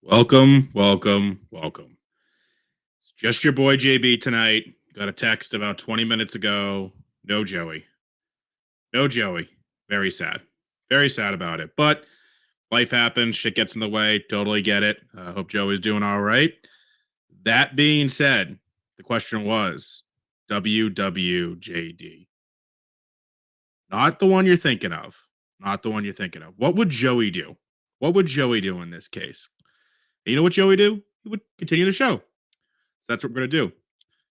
Welcome, welcome, welcome. It's just your boy JB tonight. Got a text about 20 minutes ago. No Joey. No Joey. Very sad. Very sad about it. But life happens. Shit gets in the way. Totally get it. I hope Joey's doing all right. That being said, the question was WWJD. Not the one you're thinking of. Not the one you're thinking of. What would Joey do? What would Joey do in this case? And you know what Joey do? He would continue the show. So that's what we're going to do.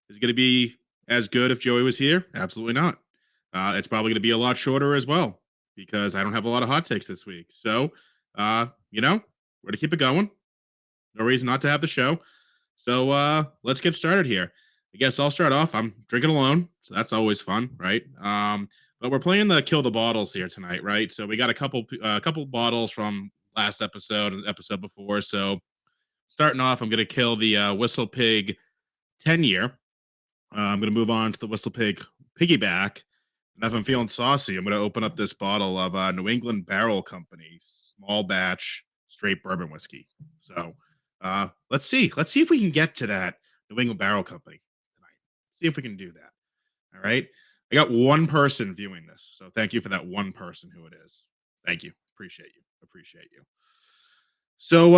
Is it going to be as good if Joey was here? Absolutely not. It's probably going to be a lot shorter as well because I don't have a lot of hot takes this week. So, we're going to keep it going. No reason not to have the show. So, let's get started here. I guess I'll start off. I'm drinking alone, so that's always fun, right? But we're playing the kill the bottles here tonight, right? So we got a couple bottles from last episode and the episode before. So starting off, I'm going to kill the Whistle Pig 10 year. I'm going to move on to the Whistle Pig Piggyback. And if I'm feeling saucy, I'm going to open up this bottle of New England Barrel Company small batch straight bourbon whiskey. So let's see. Let's see if we can get to that New England Barrel Company tonight. See if we can do that. All right. I got one person viewing this. So thank you for that one person who it is. Thank you. Appreciate you. Appreciate you. So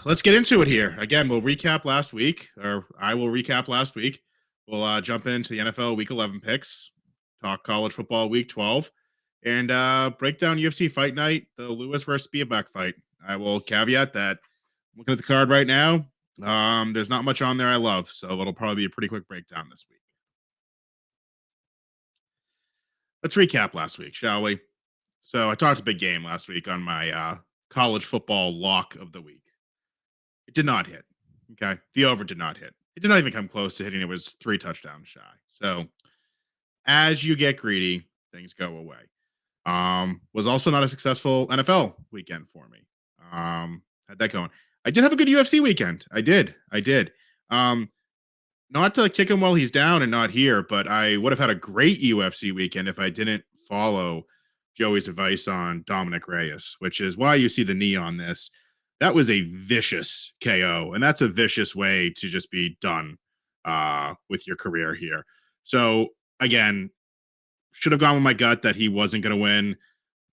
let's get into it here. Again, we'll recap last week, or I will recap last week. We'll jump into the NFL Week 11 picks, talk college football Week 12, and break down UFC Fight Night, the Lewis versus Spielbeck fight. I will caveat that I'm looking at the card right now. There's not much on there I love, so it'll probably be a pretty quick breakdown this week. Let's recap last week, shall we? So I talked a big game last week on my college football lock of the week. It did not hit. Okay. The over did not hit. It did not even come close to hitting. It was 3 touchdowns shy. So as you get greedy, things go away. Was also not a successful NFL weekend for me. Had that going. I did have a good UFC weekend. I did. Um, Not to kick him while he's down and not here, but I would have had a great UFC weekend if I didn't follow Joey's advice on Dominic Reyes, which is why you see the knee on this. That was a vicious KO, and that's a vicious way to just be done with your career here. So again, should have gone with my gut that he wasn't going to win.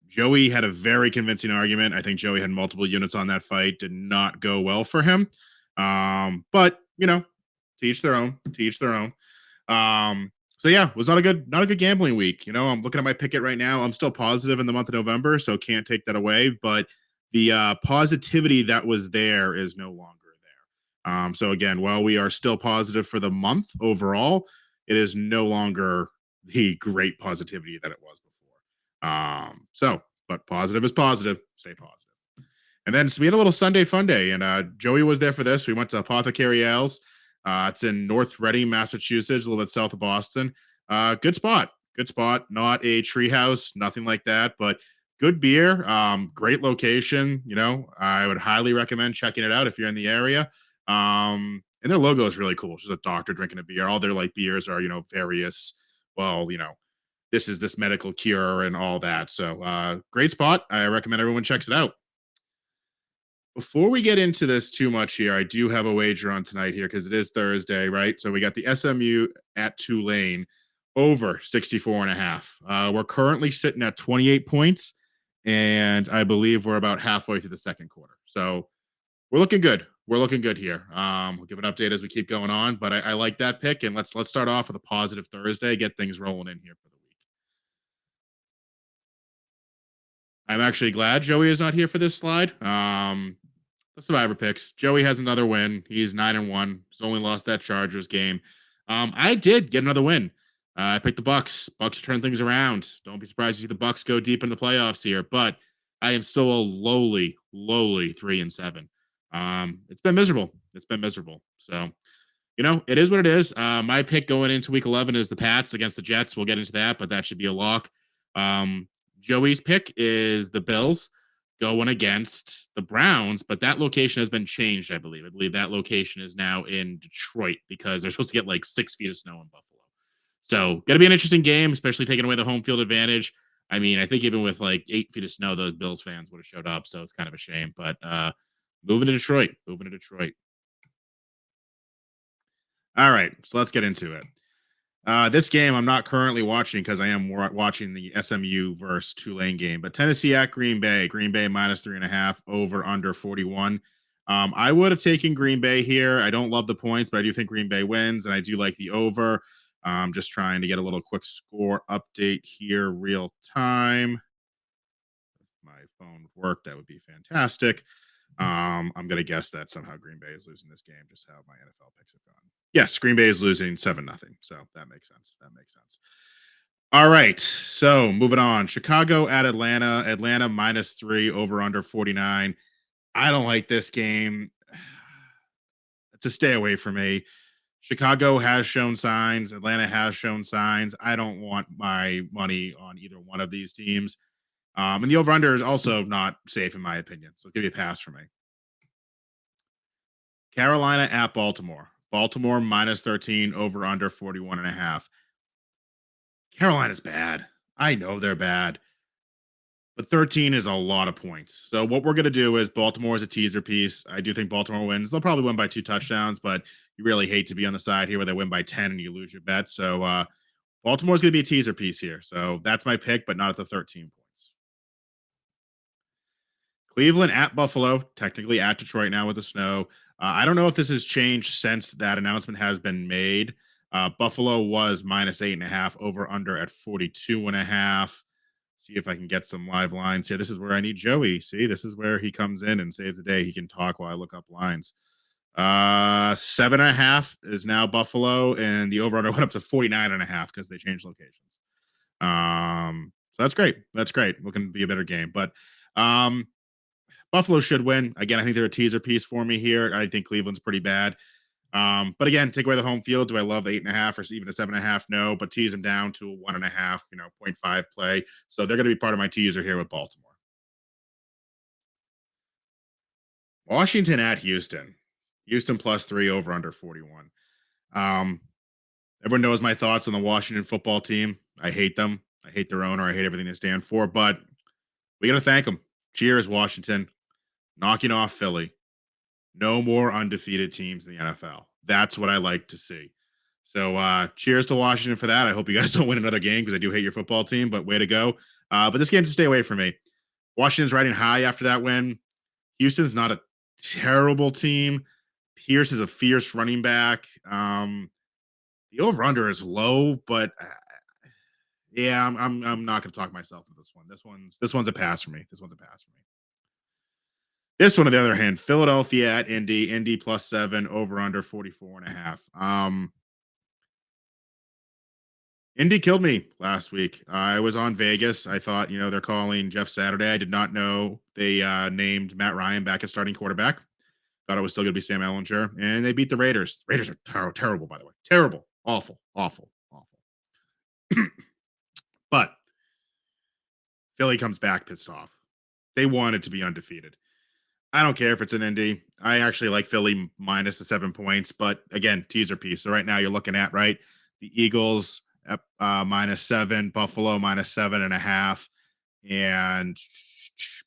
Joey had a very convincing argument. I think Joey had multiple units on that fight. Did not go well for him. But to each their own. To each their own. So yeah, was not a good gambling week. I'm looking at my picket right now. I'm still positive in the month of November, so can't take that away. But the positivity that was there is no longer there. So again, while we are still positive for the month overall, it is no longer the great positivity that it was before. But positive is positive. Stay positive. And then so we had a little Sunday fun day, and Joey was there for this. We went to Apothecary Ales. It's in North Reading, Massachusetts, a little bit south of Boston. Good spot. Good spot. Not a treehouse, nothing like that, but good beer. Great location. I would highly recommend checking it out if you're in the area. And their logo is really cool. It's just a doctor drinking a beer. All their beers are, various, well, this is this medical cure and all that. So great spot. I recommend everyone checks it out. Before we get into this too much here, I do have a wager on tonight here because it is Thursday, right? So we got the SMU at Tulane over 64.5. We're currently sitting at 28 points, and I believe we're about halfway through the second quarter. So we're looking good. We're looking good here. We'll give an update as we keep going on, but I like that pick, and let's start off with a positive Thursday, get things rolling in here for the week. I'm actually glad Joey is not here for this slide. The survivor picks. Joey has another win. He's 9-1. He's only lost that Chargers game. I did get another win. I picked the Bucks. Bucks turn things around. Don't be surprised to see the Bucks go deep in the playoffs here, but I am still a lowly 3-7. It's been miserable. It's been miserable. So, it is what it is. My pick going into week 11 is the Pats against the Jets. We'll get into that, but that should be a lock. Joey's pick is the Bills going against the Browns, but that location has been changed, I believe. I believe that location is now in Detroit because they're supposed to get like 6 feet of snow in Buffalo. So, going to be an interesting game, especially taking away the home field advantage. I mean, I think even with like 8 feet of snow, those Bills fans would have showed up. So it's kind of a shame. But Moving to Detroit. Moving to Detroit. All right, so let's get into it. This game I'm not currently watching because I am watching the SMU versus Tulane game. But Tennessee at Green Bay. Green Bay minus 3.5 over under 41. I would have taken Green Bay here. I don't love the points, but I do think Green Bay wins, and I do like the over. Just trying to get a little quick score update here, real time. If my phone would work, that would be fantastic. I'm gonna guess that somehow Green Bay is losing this game, just how my NFL picks have gone. Yes, Green Bay is losing 7-0. So that makes sense. That makes sense. All right. So moving on. Chicago at Atlanta. Atlanta minus 3 over under 49. I don't like this game. It's a stay away from me. Chicago has shown signs. Atlanta has shown signs. I don't want my money on either one of these teams. And the over under is also not safe, in my opinion. So give you a pass for me. Carolina at Baltimore. Baltimore minus 13 over under 41.5. Carolina's bad. I know they're bad, but 13 is a lot of points. So what we're going to do is Baltimore is a teaser piece. I do think Baltimore wins. They'll probably win by 2 touchdowns, but you really hate to be on the side here where they win by 10 and you lose your bet. So Baltimore's going to be a teaser piece here. So that's my pick, but not at the 13 points. Cleveland at Buffalo, technically at Detroit now with the snow. I don't know if this has changed since that announcement has been made. Buffalo was minus 8.5 over under at 42.5. See if I can get some live lines here. This is where I need Joey. See, this is where he comes in and saves the day. He can talk while I look up lines. 7.5 is now Buffalo, and the over under went up to 49.5 because they changed locations. So that's great. That's great. Looking to be a better game. But Buffalo should win. Again, I think they're a teaser piece for me here. I think Cleveland's pretty bad. But again, take away the home field. Do I love 8.5 or even a 7.5? No, but tease them down to a 1.5, 0.5 play. So they're going to be part of my teaser here with Baltimore. Washington at Houston. Houston plus 3 over under 41. Um, Everyone knows my thoughts on the Washington football team. I hate them. I hate their owner. I hate everything they stand for, but we got to thank them. Cheers, Washington. Knocking off Philly. No more undefeated teams in the NFL. That's what I like to see. So cheers to Washington for that. I hope you guys don't win another game because I do hate your football team, but way to go. But this game's to stay away from me. Washington's riding high after that win. Houston's not a terrible team. Pierce is a fierce running back. The over/under is low, but yeah, I'm not going to talk myself into this one. This one's a pass for me. This one's a pass for me. This one, on the other hand, Philadelphia at Indy. Indy plus 7 over under 44.5. Indy killed me last week. I was on Vegas. I thought, they're calling Jeff Saturday. I did not know they named Matt Ryan back as starting quarterback. Thought it was still going to be Sam Ellinger, and they beat the Raiders. The Raiders are terrible, by the way. Terrible. Awful. Awful. Awful. But Philly comes back pissed off. They wanted to be undefeated. I don't care if it's an Indy. I actually like Philly minus the 7 points, but again, teaser piece. So right now you're looking at, right, the Eagles at minus 7, Buffalo minus 7.5, and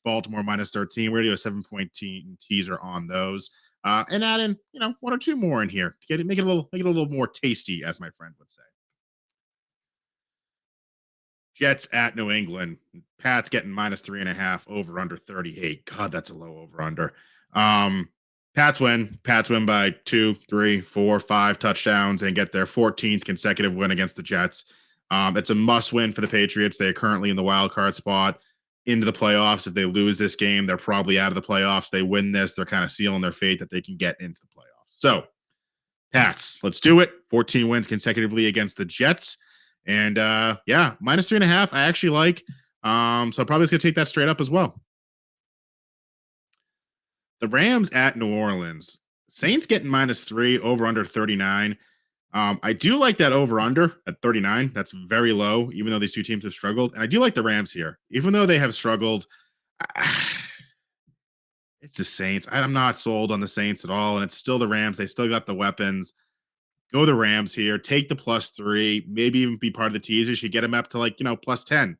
Baltimore minus 13. We're going to do a 7-point teaser on those. And add in, 1 or 2 more in here to make it a little more tasty, as my friend would say. Jets at New England. Pat's getting minus 3.5 over under 38. God, that's a low over under. Pats win. Pats win by 2, 3, 4, 5 touchdowns and get their 14th consecutive win against the Jets. It's a must win for the Patriots. They are currently in the wild card spot into the playoffs. If they lose this game, they're probably out of the playoffs. They win this, they're kind of sealing their fate that they can get into the playoffs. So, Pats, let's do it. 14 wins consecutively against the Jets. And yeah, minus 3.5, I actually like. So I'm probably just gonna take that straight up as well. The Rams at New Orleans. Saints getting minus 3 over under 39. I do like that over under at 39. That's very low, even though these two teams have struggled. And I do like the Rams here, even though they have struggled. It's the Saints. I'm not sold on the Saints at all. And it's still the Rams. They still got the weapons. Go the Rams here. Take the plus 3. Maybe even be part of the teaser. You get them up to plus 10.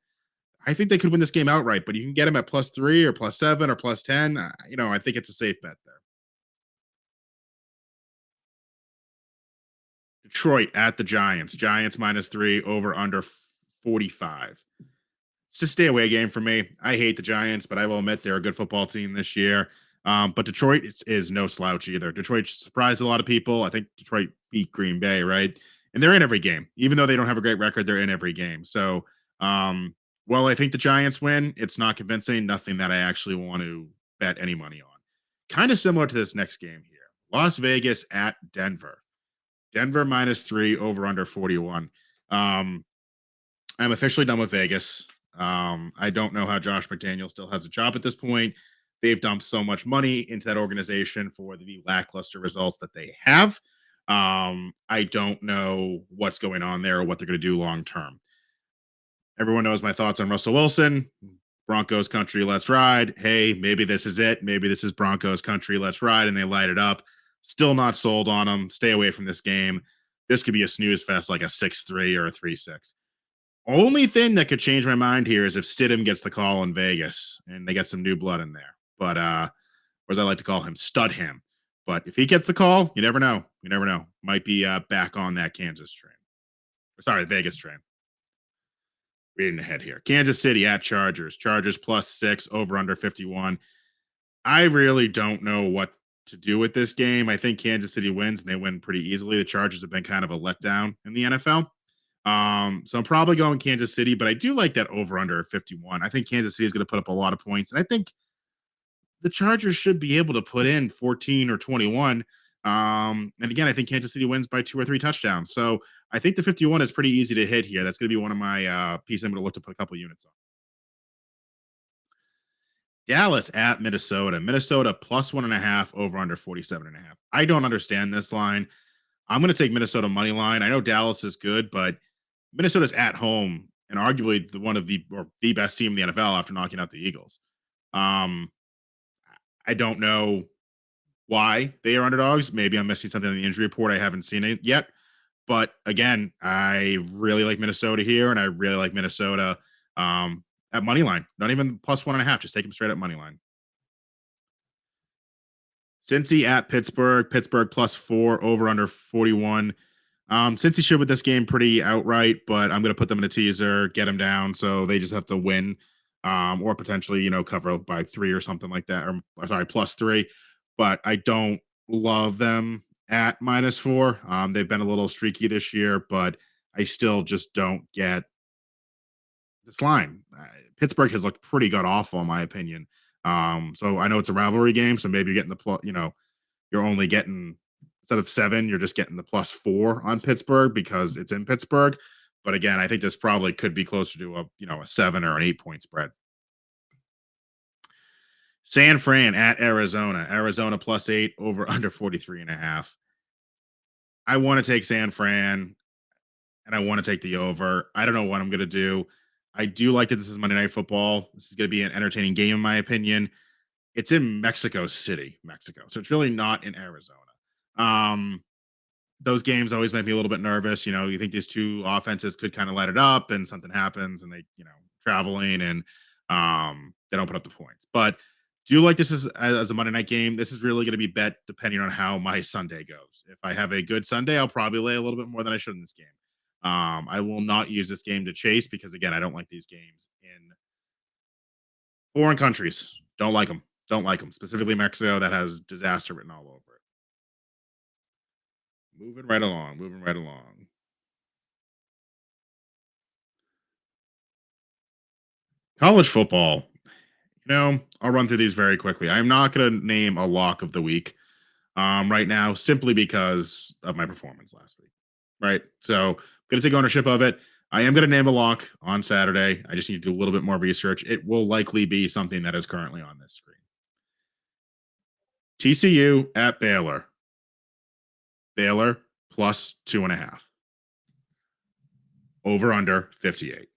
I think they could win this game outright, but you can get them at +3 or +7 or +10. I think it's a safe bet there. Detroit at the Giants. Giants -3 over under 45. It's a stay away game for me. I hate the Giants, but I will admit they're a good football team this year. But Detroit is no slouch either. Detroit surprised a lot of people. I think Detroit beat Green Bay, right? And they're in every game. Even though they don't have a great record, they're in every game. So, well, I think the Giants win. It's not convincing. Nothing that I actually want to bet any money on. Kind of similar to this next game here. Las Vegas at Denver. Denver -3 over under 41. Um, I'm officially done with Vegas. I don't know how Josh McDaniel still has a job at this point. They've dumped so much money into that organization for the lackluster results that they have. I don't know what's going on there or what they're going to do long term. Everyone knows my thoughts on Russell Wilson. Broncos country, let's ride. Hey, maybe this is it. Maybe this is Broncos country, let's ride. And they light it up. Still not sold on them. Stay away from this game. This could be a snooze fest like a 6-3 or a 3-6. Only thing that could change my mind here is if Stidham gets the call in Vegas and they get some new blood in there. But or as I like to call him, Studham. But if he gets the call, you never know. You never know. Might be back on that Kansas train. Sorry, Vegas train. Reading ahead here. Kansas City at Chargers. Chargers +6 over under 51. I really don't know what to do with this game. I think Kansas City wins and they win pretty easily. The Chargers have been kind of a letdown in the NFL. So I'm probably going Kansas City, but I do like that over under 51. I think Kansas City is going to put up a lot of points, and I think the Chargers should be able to put in 14 or 21. And again, I think Kansas City wins by 2 or 3 touchdowns. So I think the 51 is pretty easy to hit here. That's going to be one of my pieces I'm going to look to put a couple units on. Dallas at Minnesota. Minnesota +1.5 over under 47.5. I don't understand this line. I'm going to take Minnesota money line. I know Dallas is good, but Minnesota's at home and arguably one of the best team in the NFL after knocking out the Eagles. Um, I don't know why they are underdogs. Maybe I'm missing something in the injury report. I haven't seen it yet. But again, I really like Minnesota here, and I really like Minnesota at money line. Not even +1.5. Just take them straight up money line. Cincy at Pittsburgh. Pittsburgh +4 over under 41. Cincy should with this game pretty outright, but I'm going to put them in a teaser, get them down, so they just have to win, or potentially cover by 3 or something like that, or sorry, +3. But I don't love them at -4. They've been a little streaky this year, but I still just don't get this line. Pittsburgh has looked pretty god awful in my opinion. So I know it's a rivalry game, so maybe you're getting the you're only getting instead of 7, you're just getting the +4 on Pittsburgh because it's in Pittsburgh. But again, I think this probably could be closer to a 7 or an 8 point spread. San Fran at Arizona. Arizona +8 over under 43.5. I want to take San Fran and I want to take the over. I don't know what I'm going to do. I do like that this is Monday Night Football. This is going to be an entertaining game, in my opinion. It's in Mexico City, Mexico. So it's really not in Arizona. Um, those games always make me a little bit nervous. You think these two offenses could kind of let it up and something happens and they, traveling and they don't put up the points. But do you like this as a Monday night game? This is really going to be bet depending on how my Sunday goes. If I have a good Sunday, I'll probably lay a little bit more than I should in this game. I will not use this game to chase because again, I don't like these games in foreign countries. Don't like them. Don't like them. Specifically Mexico that has disaster written all over it. Moving right along. Moving right along. College football. I'll run through these very quickly. I'm not going to name a lock of the week right now simply because of my performance last week. Right. So I'm going to take ownership of it. I am going to name a lock on Saturday. I just need to do a little bit more research. It will likely be something that is currently on this screen. TCU at Baylor. Baylor +2.5. Over under 58.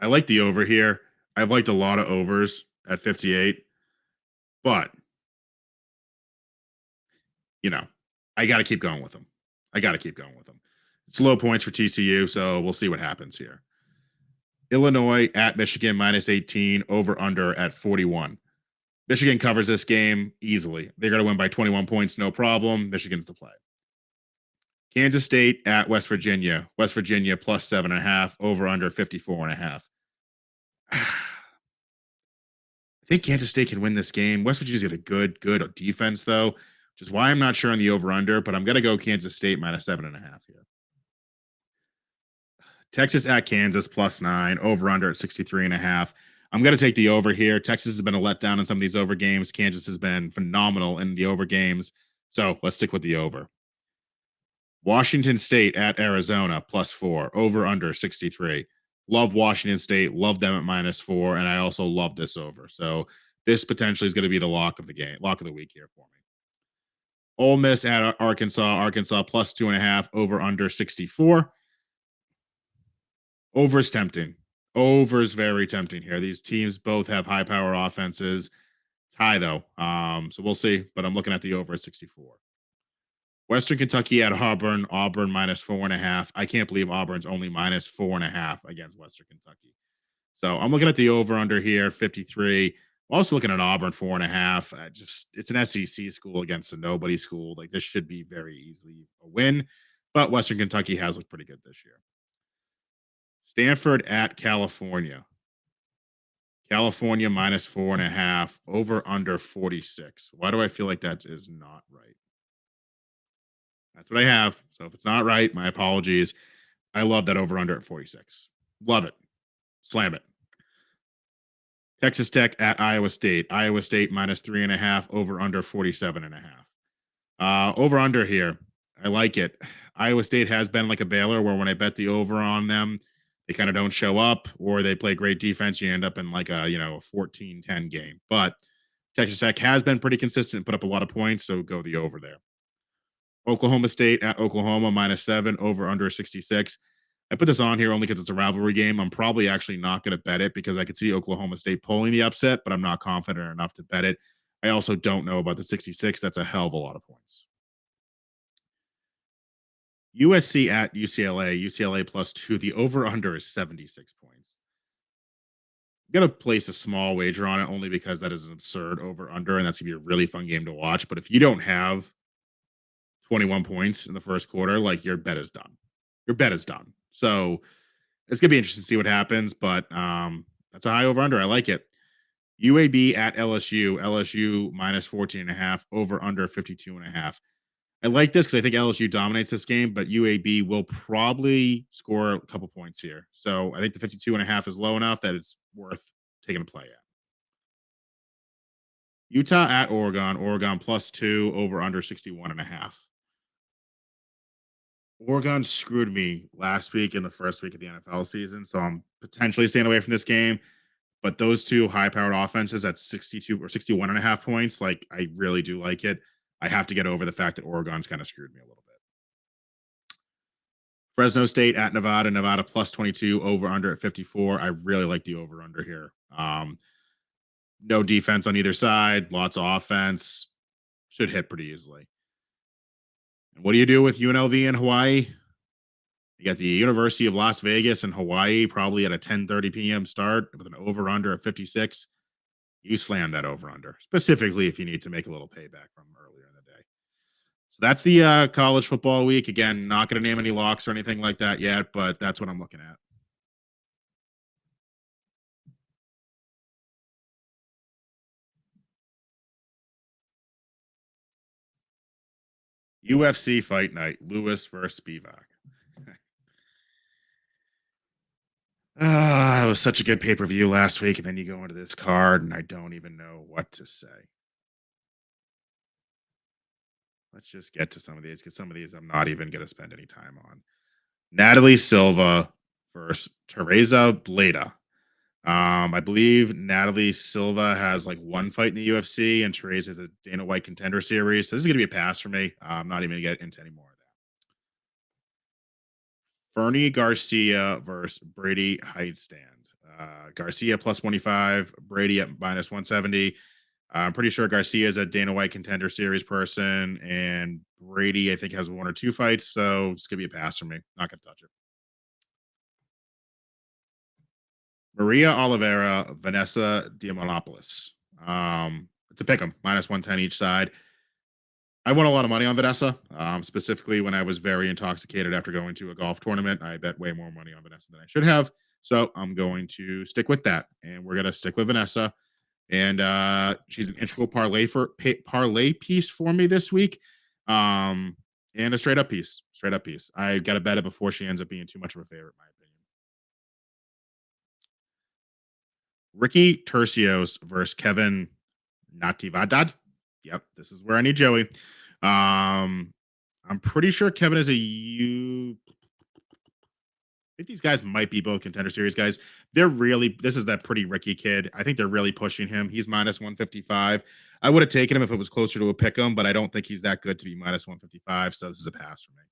I like the over here. I've liked a lot of overs at 58, but I got to keep going with them. I got to keep going with them. It's low points for TCU, so we'll see what happens here. Illinois at Michigan minus 18, over under at 41. Michigan covers this game easily. They're going to win by 21 points, no problem. Michigan's the play. Kansas State at West Virginia. West Virginia plus 7.5, over under 54.5. I think Kansas State can win this game. West Virginia's got a good defense, though, which is why I'm not sure on the over under, but I'm going to go Kansas State minus 7.5 here. Texas at Kansas plus 9, over under at 63.5. I'm going to take the over here. Texas has been a letdown in some of these over games. Kansas has been phenomenal in the over games. So let's stick with the over. Washington State at Arizona plus 4, over under 63. Love Washington State, love them at minus 4, and I also love this over. So this potentially is going to be the lock of the game, lock of the week here for me. Ole Miss at Arkansas, Arkansas plus 2.5, over under 64. Over is tempting. Over is very tempting here. These teams both have high power offenses. It's high though. So we'll see, but I'm looking at the over at 64. Western Kentucky at Auburn, Auburn minus 4.5. I can't believe Auburn's only minus 4.5 against Western Kentucky. So I'm looking at the over under here, 53. I'm also looking at Auburn 4.5. It's an SEC school against a nobody school. Like this should be very easily a win, but Western Kentucky has looked pretty good this year. Stanford at California. California minus 4.5, over under 46. Why do I feel like that is not right? That's what I have. So if it's not right, my apologies. I love that over under at 46. Love it. Slam it. Texas Tech at Iowa State. Iowa State minus 3.5, over under 47.5. Over under here. I like it. Iowa State has been like a Baylor where when I bet the over on them, they kind of don't show up or they play great defense. You end up in like a 14-10 game. But Texas Tech has been pretty consistent, put up a lot of points. So go the over there. Oklahoma State at Oklahoma minus 7, over under 66. I put this on here only because it's a rivalry game. I'm probably actually not going to bet it because I could see Oklahoma State pulling the upset, but I'm not confident enough to bet it. I also don't know about the 66. That's a hell of a lot of points. USC at UCLA, UCLA plus 2. The over under is 76 points. I'm going to place a small wager on it only because that is an absurd over under, and that's going to be a really fun game to watch. But if you don't have 21 points in the first quarter, like your bet is done. Your bet is done. So it's gonna be interesting to see what happens, but that's a high over under. I like it. UAB at LSU, LSU minus 14.5, over under 52.5. I like this because I think LSU dominates this game, but UAB will probably score a couple points here. So I think the 52.5 is low enough that it's worth taking a play at. Utah at Oregon, Oregon plus 2, over under 61.5. Oregon screwed me last week in the first week of the NFL season, so I'm potentially staying away from this game. But those two high powered offenses at 62 or 61.5 points, like I really do like it. I have to get over the fact that Oregon's kind of screwed me a little bit. Fresno State at Nevada, Nevada plus 22, over under at 54. I really like the over under here. No defense on either side, lots of offense, should hit pretty easily. And what do you do with UNLV in Hawaii? You got the University of Las Vegas in Hawaii, probably at a 10:30 p.m. start with an over under at 56. You slam that over under, specifically if you need to make a little payback from earlier in the day. So that's the college football week. Again, not going to name any locks or anything like that yet, but that's what I'm looking at. UFC Fight Night, Lewis versus Spivak. It was such a good pay per view last week, and then you go into this card, and I don't even know what to say. Let's just get to some of these because some of these I'm not even going to spend any time on. Natalie Silva versus Teresa Bleda. I believe Natalie Silva has like one fight in the UFC, and Teresa is a Dana White Contender Series. So this is going to be a pass for me. I'm not even going to get into any more of that. Fernie Garcia versus Brady Heidstand. Garcia plus 25, Brady at minus 170. I'm pretty sure Garcia is a Dana White Contender Series person, and Brady, I think, has one or two fights. So it's going to be a pass for me. Not going to touch it. Maria Oliveira, Vanessa Diamantopoulos. It's a pick 'em, minus 110 each side. I won a lot of money on Vanessa, specifically when I was very intoxicated after going to a golf tournament. I bet way more money on Vanessa than I should have. So I'm going to stick with that. And we're going to stick with Vanessa. And she's an integral parlay piece for me this week. Um, and a straight up piece. Straight up piece. I got to bet it before she ends up being too much of a favorite, in my opinion. Ricky Tercios versus Kevin Natividad. Yep, this is where I need Joey. I'm pretty sure Kevin is a U. I think these guys might be both contender series guys. They're really, this is that pretty Ricky kid. I think they're really pushing him. He's minus 155. I would have taken him if it was closer to a pick 'em, but I don't think he's that good to be minus 155. So this is a pass for me.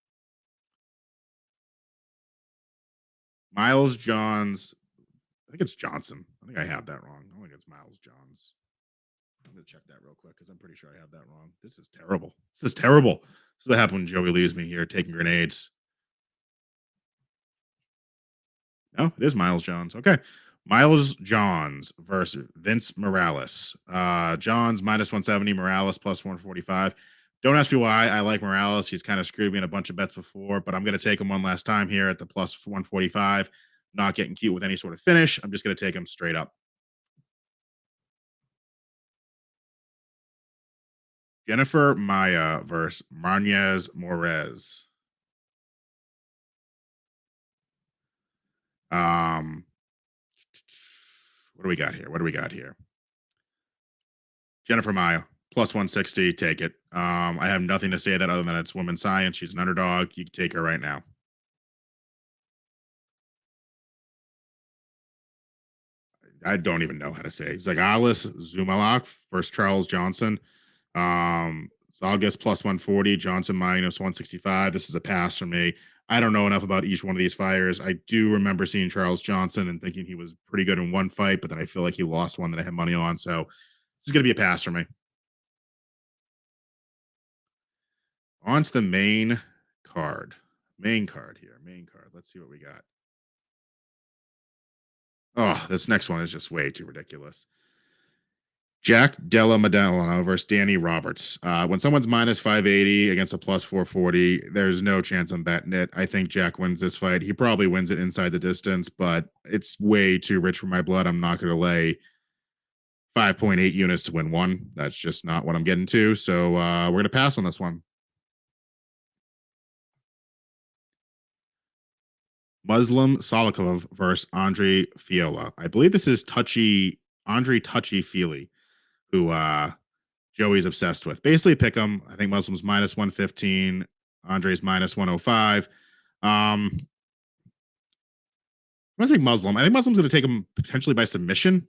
Miles Johns. I think it's Johnson. I think I have that wrong. I don't think it's Miles Johns. I'm gonna check that real quick because I'm pretty sure I have that wrong. This is terrible. This is terrible. This is what happened when Joey leaves me here taking grenades. No, it is Miles Johns. Okay. Miles Johns versus Vince Morales. Johns minus 170, Morales plus 145. Don't ask me why I like Morales. He's kind of screwed me in a bunch of bets before, but I'm going to take him one last time here at the plus 145. Not getting cute with any sort of finish. I'm just going to take him straight up. Jennifer Maya versus Marnez Morez. Um, what do we got here? What do we got here? Jennifer Maya plus 160. Take it. I have nothing to say that other than it's women's science. She's an underdog. You can take her right now. I don't even know how to say. Zagalis Zumalak versus Charles Johnson. Zalgis plus 140, Johnson minus 165. This is a pass for me. I don't know enough about each one of these fighters. I do remember seeing Charles Johnson and thinking he was pretty good in one fight, but then I feel like he lost one that I had money on. So this is going to be a pass for me. On to the main card. Main card here. Main card. Let's see what we got. Oh, this next one is just way too ridiculous. Jack Della Maddalena versus Danny Roberts. When someone's minus 580 against a plus 440, there's no chance I'm betting it. I think Jack wins this fight. He probably wins it inside the distance, but it's way too rich for my blood. I'm not going to lay 5.8 units to win one. That's just not what I'm getting to. So we're going to pass on this one. Muslim Salikov versus Andre Fiola. I believe this is Andre Touchy Feely, who Joey's obsessed with. Basically, pick him. I think Muslim's minus 115. Andre's minus 105. I think Muslim. I think Muslim's going to take him potentially by submission.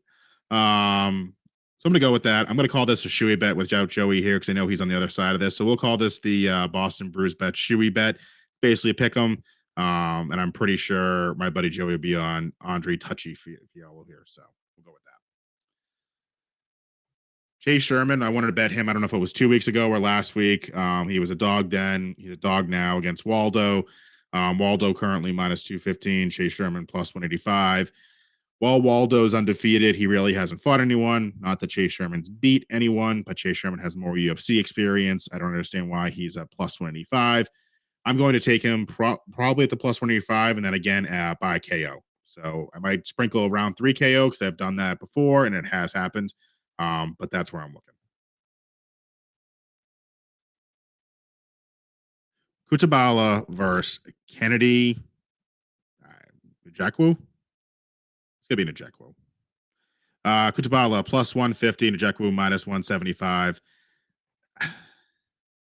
So I'm going to go with that. I'm going to call this a shoey bet without Joey here because I know he's on the other side of this. So we'll call this the Boston Brews bet shoey bet. Basically, pick him. And I'm pretty sure my buddy Joey will be on Andre Touchy Fialo here. So we'll go with that. Chase Sherman, I wanted to bet him. I don't know if it was 2 weeks ago or last week. He was a dog then. He's a dog now against Waldo. Waldo currently minus 215. Chase Sherman plus 185. While Waldo's undefeated, he really hasn't fought anyone. Not that Chase Sherman's beat anyone, but Chase Sherman has more UFC experience. I don't understand why he's at plus 185. I'm going to take him probably at the plus 185 and then again by KO. So I might sprinkle around 3 KO because I've done that before and it has happened. But that's where I'm looking. Kutabala versus Kennedy Njakwu. It's gonna be Njakwu. Kutabala plus 150, Njakwu minus 175.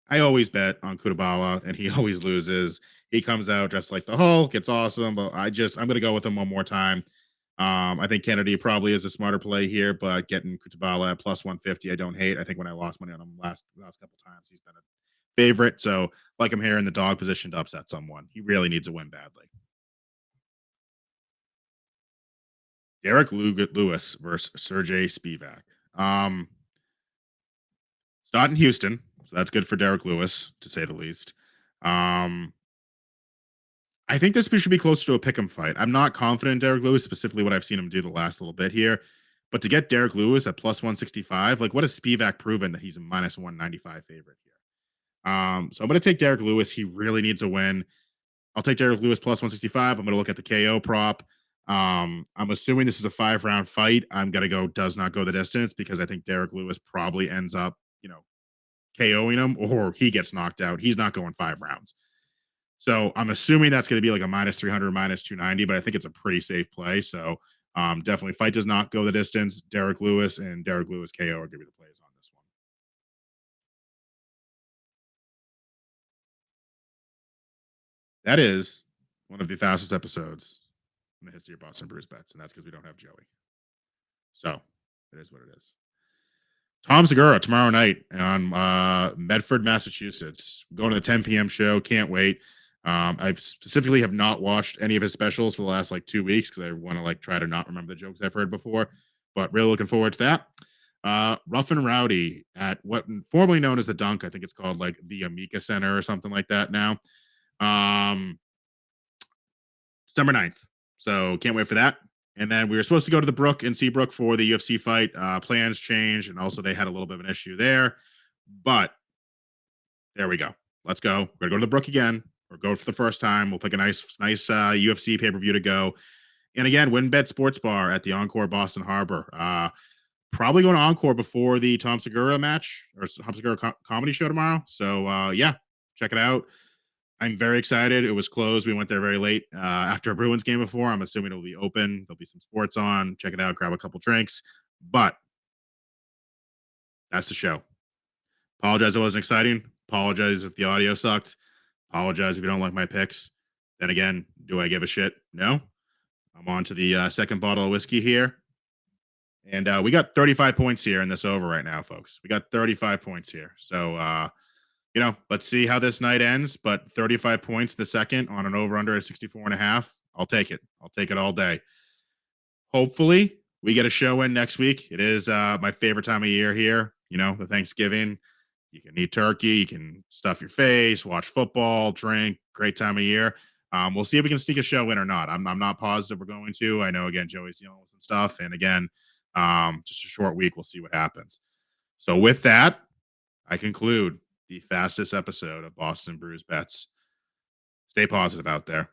I always bet on Kutabala and he always loses. He comes out dressed like the Hulk. It's awesome, but I'm gonna go with him one more time. I think Kennedy probably is a smarter play here, but getting Kutabala at plus 150, I don't hate. I think when I lost money on him last couple times, he's been a favorite. So like I'm here in the dog position to upset someone. He really needs a win badly. Derek Lewis versus Sergey Spivak. It's not in Houston, so that's good for Derek Lewis to say the least. Um, I think this should be closer to a pick'em fight. I'm not confident in Derek Lewis, specifically what I've seen him do the last little bit here. But to get Derek Lewis at plus 165, like what has Spivak proven that he's a minus 195 favorite here? So I'm going to take Derek Lewis. He really needs a win. I'll take Derek Lewis plus 165. I'm going to look at the KO prop. I'm assuming this is a 5 round fight. I'm going to go does not go the distance because I think Derek Lewis probably ends up, KOing him or he gets knocked out. He's not going 5 rounds. So I'm assuming that's going to be like a minus 300, minus 290, but I think it's a pretty safe play. So definitely fight does not go the distance. Derek Lewis and Derek Lewis KO are going to be the plays on this one. That is one of the fastest episodes in the history of Boston Bruce Bets, and that's because we don't have Joey. So it is what it is. Tom Segura tomorrow night on Medford, Massachusetts. Going to the 10 p.m. show. Can't wait. I specifically have not watched any of his specials for the last like 2 weeks because I want to like try to not remember the jokes I've heard before. But really looking forward to that. Rough and Rowdy at what formerly known as the Dunk. I think it's called like the Amica Center or something like that now. Um, December 9th. So can't wait for that. And then we were supposed to go to the Brook in Seabrook for the UFC fight. Plans changed, and also they had a little bit of an issue there. But there we go. Let's go. We're gonna go to the Brook again. We're going for the first time. We'll pick a nice UFC pay per view to go. And again, WinBet Sports Bar at the Encore Boston Harbor. Probably going to Encore before the Tom Segura match or Tom Segura comedy show tomorrow. So yeah, check it out. I'm very excited. It was closed. We went there very late after a Bruins game before. I'm assuming it will be open. There'll be some sports on. Check it out. Grab a couple drinks. But that's the show. Apologize it wasn't exciting. Apologize if the audio sucked. Apologize if you don't like my picks. Then again, do I give a shit? No. I'm on to the second bottle of whiskey here. And we got 35 points here in this over right now, folks. We got 35 points here. So let's see how this night ends. But 35 points the second on an over under at 64 and a half. I'll take it. I'll take it all day. Hopefully, we get a show in next week. It is my favorite time of year here. The Thanksgiving. You can eat turkey. You can stuff your face, watch football, drink. Great time of year. We'll see if we can sneak a show in or not. I'm not positive we're going to. I know, again, Joey's dealing with some stuff. And again, just a short week. We'll see what happens. So with that, I conclude the fastest episode of Boston Brews Bets. Stay positive out there.